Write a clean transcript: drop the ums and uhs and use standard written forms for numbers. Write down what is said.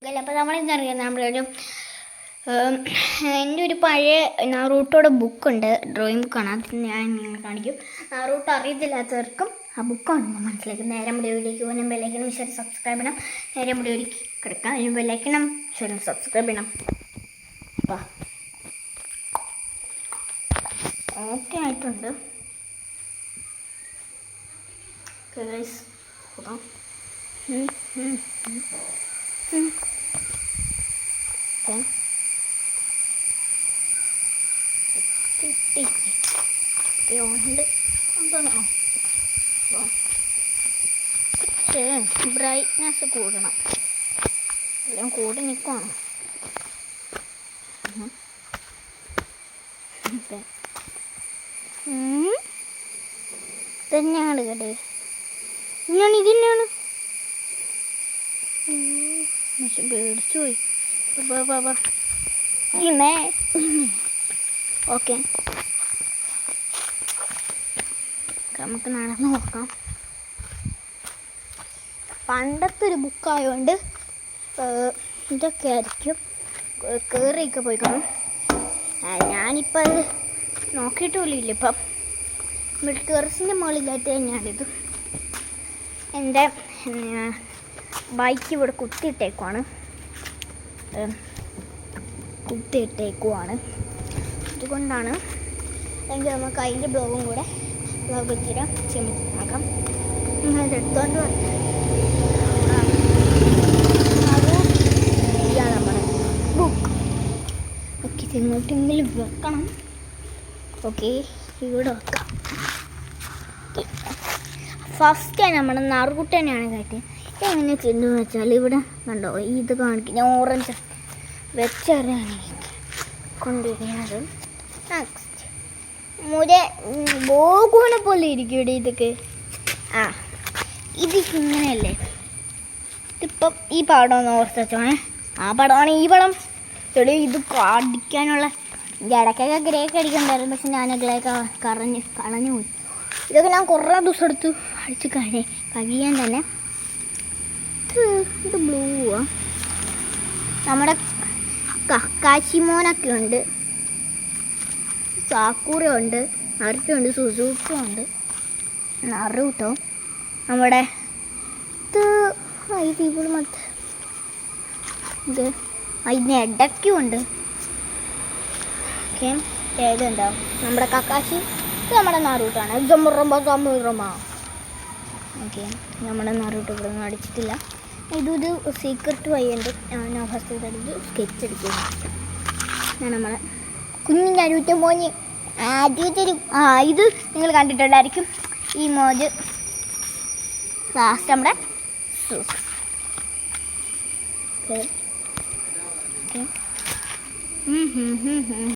അപ്പോൾ നമ്മളെന്തറിയാം നമ്മളൊരു എൻ്റെ ഒരു പഴയ നാറൂട്ടോടെ ബുക്കുണ്ട്, ഡ്രോയിങ് ബുക്കാണ്. അത് ഞാൻ നിങ്ങൾ കാണിക്കും. നാറൂട്ടോ അറിയത്തില്ലാത്തവർക്കും ആ ബുക്കാണെന്ന് മനസ്സിലാക്കും. നേരെ മുടിവിലേക്ക് പോകാനും ബെല്ലൈക്കണം സബ്സ്ക്രൈബ് ചെയ്യണം. നേരെ മുടിവിലേക്ക് കിടക്കാം, അതിന് ബെല്ലൈക്കണം സബ്സ്ക്രൈബ് ചെയ്യണം. അപ്പോൾ ഓക്കെ ആയിട്ടുണ്ട്. ഉണ്ട് എന്താണോ പക്ഷേ ബ്രൈറ്റ്നെസ് കൂടണം, എല്ലാം കൂടി നിൽക്കണം. തന്നെയാണ് കേട്ടേ, ഞാൻ ഇതന്നെയാണ് പേടിച്ചു പോയി. ഓക്കെ, നമുക്ക് നടന്നു നോക്കാം. പണ്ടത്തെ ഒരു ബുക്കായതുകൊണ്ട് ഇതൊക്കെ ആയിരിക്കും കയറിയൊക്കെ പോയിക്കണം. ഞാനിപ്പോൾ അത് നോക്കിയിട്ട് പോലും ഇല്ല. ഇപ്പം ടെറസിൻ്റെ മുകളിലായിട്ട് തന്നെയാണിത്. എൻ്റെ ബൈക്ക് ഇവിടെ കുത്തിയിട്ടേക്കുവാണ്. അതുകൊണ്ടാണ് എങ്കിൽ നമുക്ക് അതിൻ്റെ ബ്ലോഗ് ഇച്ചിരി നോക്കാം. എടുത്തോണ്ട് അത് ഇതാണ് നമ്മുടെ ബുക്ക്. ഓക്കെ, ഇങ്ങോട്ടെങ്കിലും വെക്കണം. ഓക്കെ, ഇവിടെ വെക്കാം. ഫസ്റ്റ് നമ്മുടെ നാറുകുട്ടനെയാണ് കേട്ടത്. എങ്ങനെ ചെല്ലുമെന്ന് വെച്ചാൽ ഇവിടെ കണ്ടോ, ഇത് കാണിക്കും. ഞാൻ ഓറഞ്ച് വെച്ചറിയാണ് കൊണ്ടുവരുന്നത്. നെക്സ്റ്റ് ബോഗുവിനെ പോലെ ഇരിക്കും ഇവിടെ ഇതൊക്കെ. ഇത് ഇങ്ങനെയല്ലേ, ഇതിപ്പം ഈ പടം ഒന്ന് ഓർത്ത് വെച്ചോണേ. ആ പടമാണ് ഈ പടം. ചെളി ഇത് അടിക്കാനുള്ള ഇടയ്ക്കൊക്കെ ഗ്രേക്ക് അടിക്കണ്ടായിരുന്നു, പക്ഷെ ഞാൻ ഗ്രേക്ക് കളഞ്ഞു പോയി. ഇതൊക്കെ ഞാൻ കുറേ ദിവസം എടുത്ത് അടിച്ച് കഴിയാൻ തന്നെ. ഇത് ബ്ലൂവാ. നമ്മുടെ കക്കാശിമോനൊക്കെ ഉണ്ട്, സാക്കൂറ ഉണ്ട്, നറുട്ടുണ്ട്, സുസൂക്കും ഉണ്ട്, നറുട്ടോ. നമ്മുടെ ഇത് മറ്റേ ഇത് അതിന് ഇടയ്ക്കും ഉണ്ട്. ഓക്കെ, ഏതുണ്ടോ നമ്മുടെ കക്കാശി. ഇത് നമ്മുടെ നാറൂട്ടാണ്. ജമ്മുറമ്പ. ഓക്കെ, നമ്മുടെ നാറൂട്ട് ഇവിടെ ഒന്നും അടിച്ചിട്ടില്ല. ഇതൊരു സീക്രട്ട് വഴിയുണ്ട്. ഞാൻ ഫസ്റ്റ് അടിച്ച് സ്കെച്ച് അടിക്കുന്നു. ഞാൻ നമ്മളെ കുഞ്ഞിൻ്റെ അരുറ്റ മോന് ആദ്യത്തെ ഇത് നിങ്ങൾ കണ്ടിട്ടുണ്ടായിരിക്കും. ഈ മോജ് ലാസ്റ്റ് നമ്മുടെ സൂസ്. ഓക്കെ.